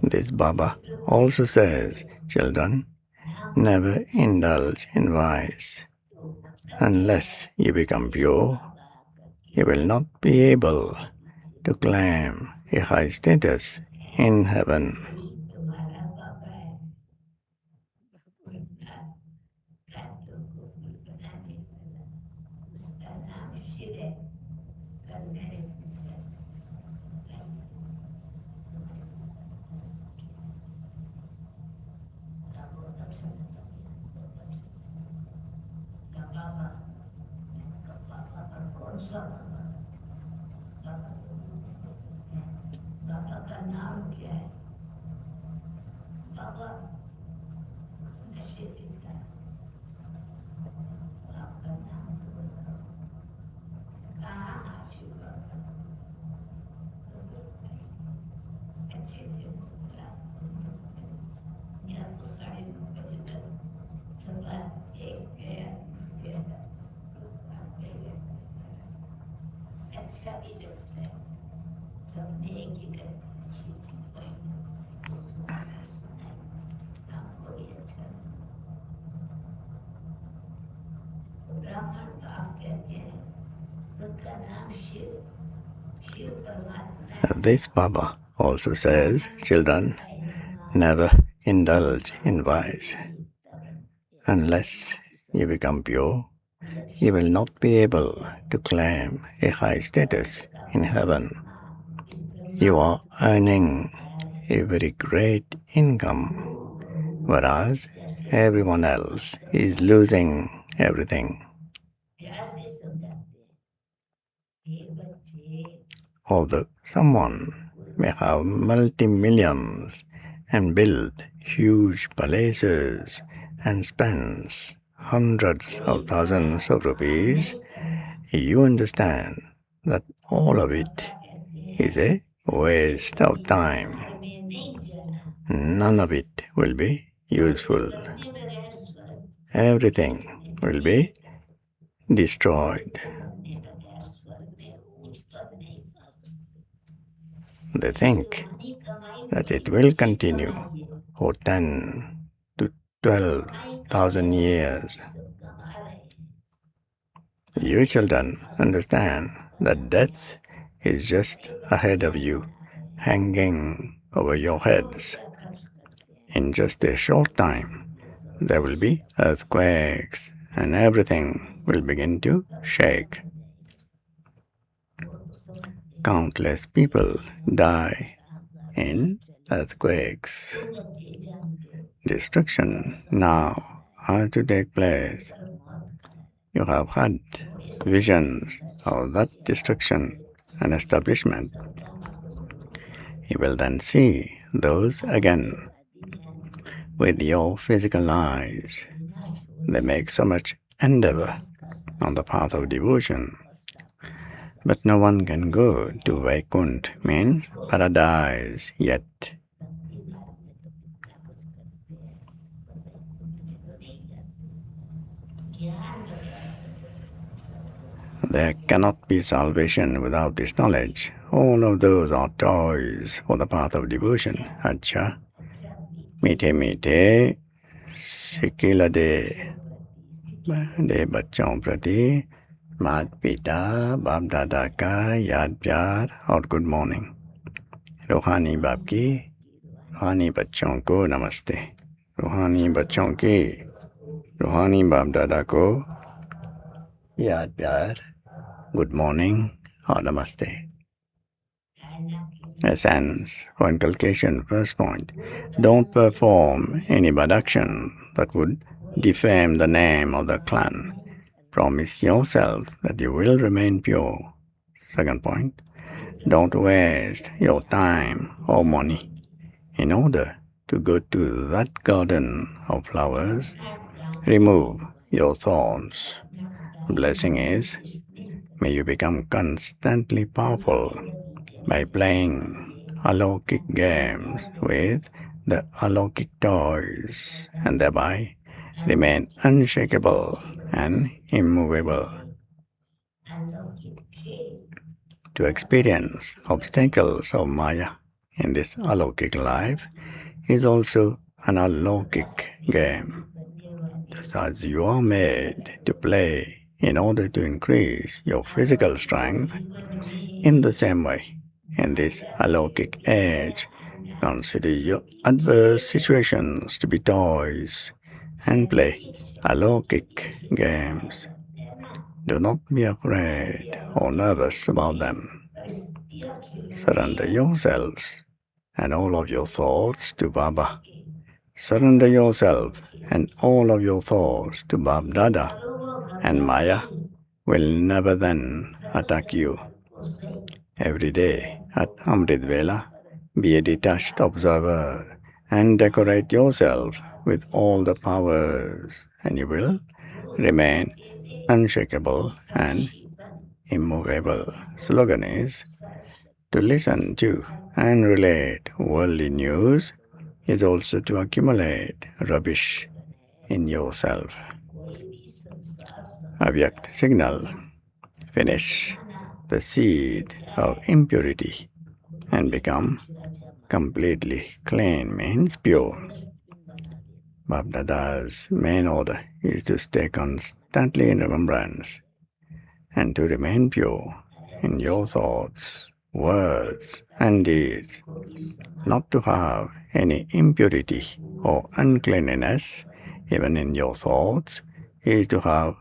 This Baba also says, children, never indulge in vice. Unless you become pure, you will not be able to claim a high status in heaven. बाबा का नाम क्या है? बाबा नशे पीता है। आपका नाम तो बताओ। कहाँ आशिक बाबा? अच्छे से बोला। यहाँ तो 9:30 बजे तक सभा एक गया, अच्छा भी लगता है। सबने एक ही अच्छी चीज पढ़ी, हमको भी अच्छा ब्राह्मण बाप कहते हैं, उनका नाम शिव परमात्मा। This Baba also says, children, never indulge in vice. Unless you become pure, you will not be able to claim a high status in heaven. You are earning a very great income, whereas everyone else is losing everything. Although someone may have multi-millions and build huge palaces and spends hundreds of thousands of rupees, you understand that all of it is a waste of time. None of it will be useful. Everything will be destroyed. They think that it will continue for 10 to 12,000 years. You children understand that death is just ahead of you, hanging over your heads. In just a short time, there will be earthquakes and everything will begin to shake. Countless people die in earthquakes. Destruction now has to take place. You have had visions of that destruction and establishment. You will then see those again with your physical eyes. They make so much endeavor on the path of devotion. But no one can go to Vaikuntha, means paradise, yet. There cannot be salvation without this knowledge. All of those are toys for the path of devotion. Acha. मीठे मीठे sickle दे बच्चों प्रति माता पिता बाप दादा का याद प्यार और गुड मॉर्निंग. रूहानी बाप की रूहानी बच्चों को नमस्ते. रूहानी बच्चों की रूहानी बाप दादा को याद प्यार, good morning or namaste. Essence for inculcation. First point, don't perform any bad action that would defame the name of the clan. Promise yourself that you will remain pure. Second point, don't waste your time or money in order to go to that garden of flowers. Remove your thorns. Blessing is, may you become constantly powerful by playing alokik games with the alokik toys and thereby remain unshakable and immovable. To experience obstacles of Maya in this alokik life is also an alokik game. Just as you are made to play in order to increase your physical strength, in the same way, in this alokik age, consider your adverse situations to be toys and play alokik games. Do not be afraid or nervous about them. Surrender yourselves and all of your thoughts to Baba. Surrender yourself and all of your thoughts to Bab Dada, and Maya will never then attack you. Every day at Amrit Vela, be a detached observer and decorate yourself with all the powers, and you will remain unshakable and immovable. Slogan is, to listen to and relate worldly news is also to accumulate rubbish in yourself. Avyakt signal, finish the seed of impurity and become completely clean, means pure. Bapdada's main order is to stay constantly in remembrance and to remain pure in your thoughts, words and deeds, not to have any impurity or uncleanliness even in your thoughts is to have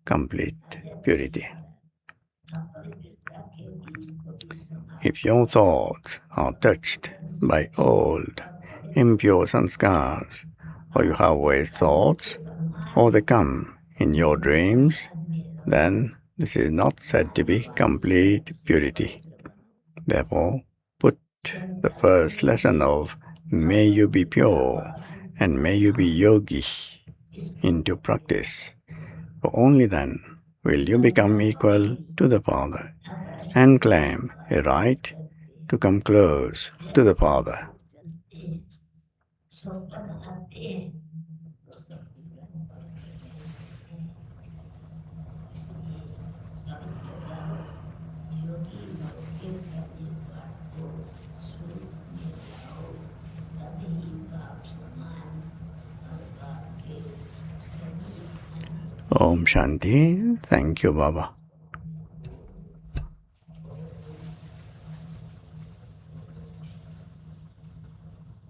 complete purity. If your thoughts are touched by old, impure sanskars, or you have waste thoughts, or they come in your dreams, then this is not said to be complete purity. Therefore, put the first lesson of may you be pure and may you be yogi into practice, for only then will you become equal to the Father and claim a right to come close to the Father. Om Shanti. Thank you, Baba.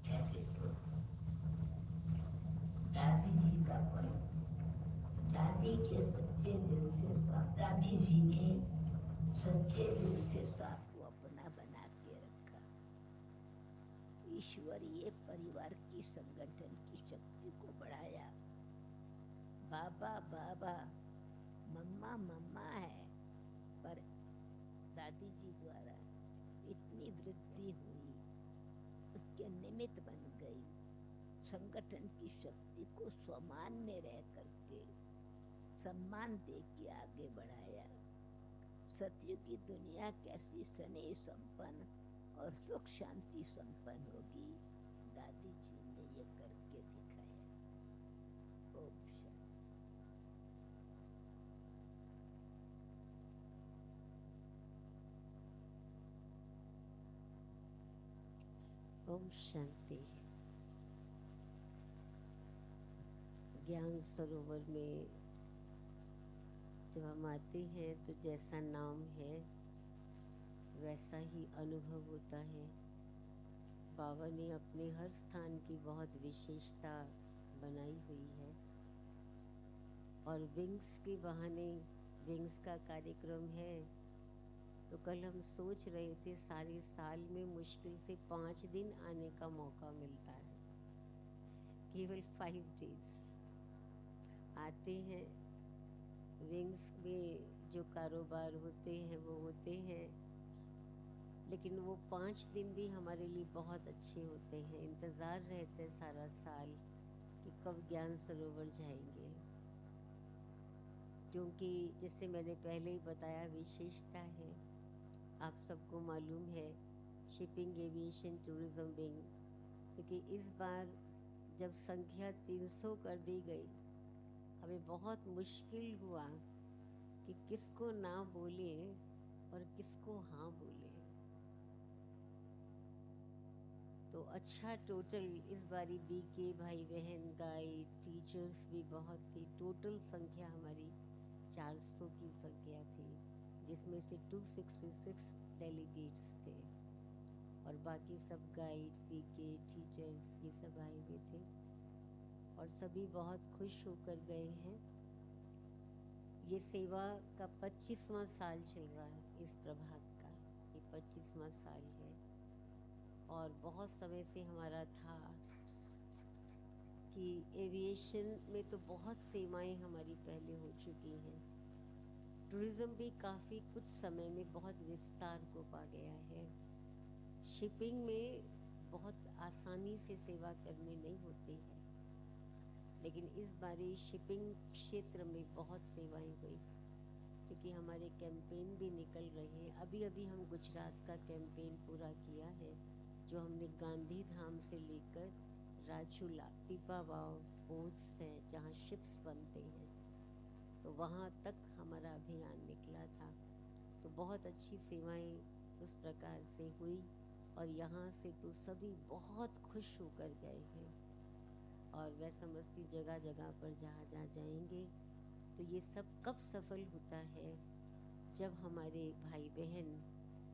ऐसे तो दादी जी का पण दादी के सच्चे दिल से दादी जी ने सच्चे दिल से साथ को अपना बना के रखा। ईश्वरीय परिवार की संगठन की शक्ति को बढ़ाया। बाबा बाबा मम्मा मम्मा है, पर दादी जी द्वारा इतनी वृद्धि हुई, उसके निमित्त बन गई। संगठन की शक्ति को स्वमान में रह करके सम्मान दे के आगे बढ़ाया। सत्युग की दुनिया कैसी स्नेह संपन्न और सुख शांति संपन्न होगी, दादी जी ने ये करके दिखाया। ओम शांति। ओम शांति। ज्ञान सरोवर में जब हम आते हैं तो जैसा नाम है वैसा ही अनुभव होता है। बाबा ने अपने हर स्थान की बहुत विशेषता बनाई हुई है और विंग्स के बहाने विंग्स का कार्यक्रम है। तो कल हम सोच रहे थे सारे साल में मुश्किल से 5 दिन आने का मौका मिलता है, केवल 5 डेज आते हैं। विंग्स में जो कारोबार होते हैं वो होते हैं, लेकिन वो 5 दिन भी हमारे लिए बहुत अच्छे होते हैं। इंतज़ार रहता है सारा साल कि कब ज्ञान सरोवर जाएंगे, क्योंकि जैसे मैंने पहले ही बताया विशेषता है, आप सबको मालूम है, शिपिंग एविएशन टूरिज्म विंग, क्योंकि इस बार जब संख्या 300 कर दी गई, हमें बहुत मुश्किल हुआ कि किसको ना बोले और किसको हाँ बोले। तो अच्छा टोटल इस बारी बीके भाई बहन गाइड टीचर्स भी बहुत थी। टोटल संख्या हमारी 400 की संख्या थी, जिसमें से 266 डेलीगेट्स थे और बाकी सब गाइड बीके टीचर्स ये सब आए हुए थे और सभी बहुत खुश होकर गए हैं। ये सेवा का 25वां साल चल रहा है, इस प्रभात का ये 25वां साल है और बहुत समय से हमारा था कि एविएशन में तो बहुत सेवाएं हमारी पहले हो चुकी हैं। टूरिज्म भी काफ़ी कुछ समय में बहुत विस्तार को पा गया है। शिपिंग में बहुत आसानी से सेवा करनी नहीं होती है, लेकिन इस बारी शिपिंग क्षेत्र में बहुत सेवाएं हुई, क्योंकि हमारे कैंपेन भी निकल रहे हैं। अभी अभी हम गुजरात का कैंपेन पूरा किया है, जो हमने गांधी धाम से लेकर राजूला पीपावाव पोर्ट्स हैं जहाँ शिप्स बनते हैं, तो वहाँ तक हमारा अभियान निकला था। तो बहुत अच्छी सेवाएं उस प्रकार से हुई और यहाँ से तो सभी बहुत खुश होकर गए हैं। और मैं समझती जगह जगह पर जहाँ जहाँ जाएंगे तो ये सब कब सफल होता है, जब हमारे भाई बहन,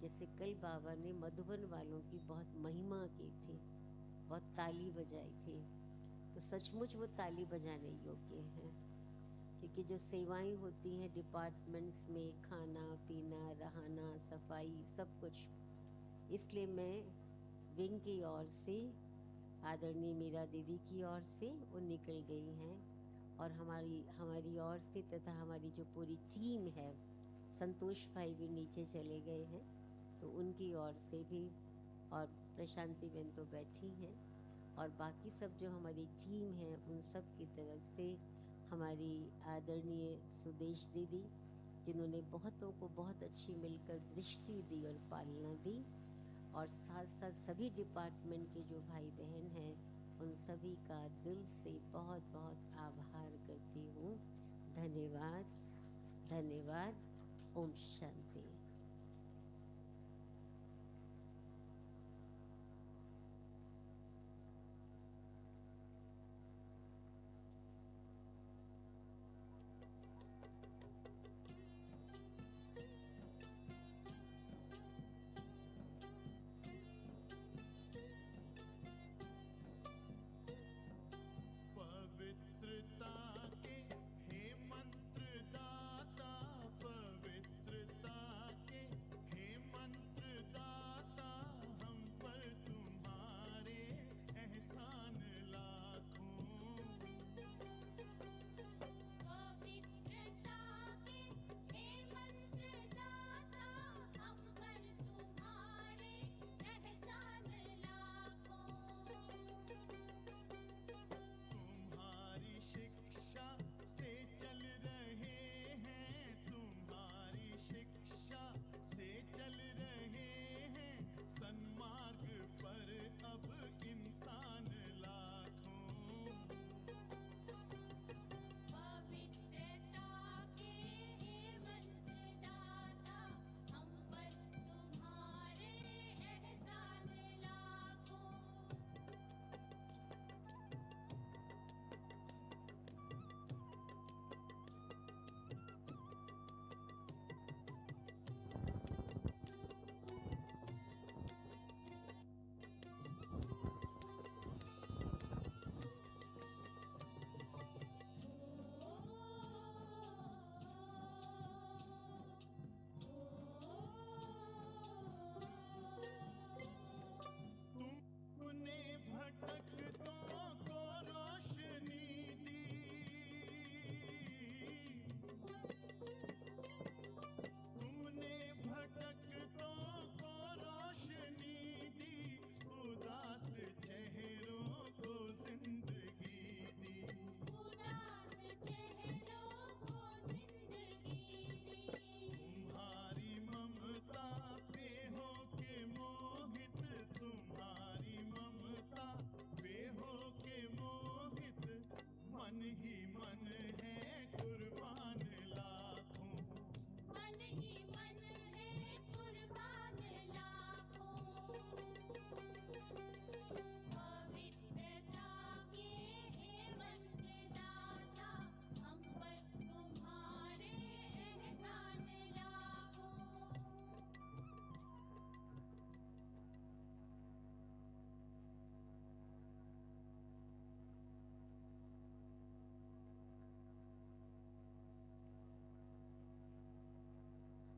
जैसे कल बाबा ने मधुबन वालों की बहुत महिमा की थी, बहुत ताली बजाई थी, तो सचमुच वो ताली बजाने योग्य हैं, क्योंकि जो सेवाएं होती हैं डिपार्टमेंट्स में, खाना पीना रहना सफाई सब कुछ, इसलिए मैं विंग की ओर से आदरणीय मीरा दीदी की ओर से वो निकल गई हैं और हमारी ओर से तथा हमारी जो पूरी टीम है, संतोष भाई भी नीचे चले गए हैं तो उनकी ओर से भी, और प्रशांति बहन तो बैठी हैं, और बाकी सब जो हमारी टीम है उन सब की तरफ से हमारी आदरणीय सुदेश दीदी, जिन्होंने बहुतों को बहुत अच्छी मिलकर दृष्टि दी और पालना दी, और साथ साथ सभी डिपार्टमेंट के जो भाई बहन हैं उन सभी का दिल से बहुत बहुत आभार करती हूँ। धन्यवाद धन्यवाद। ओम शांति।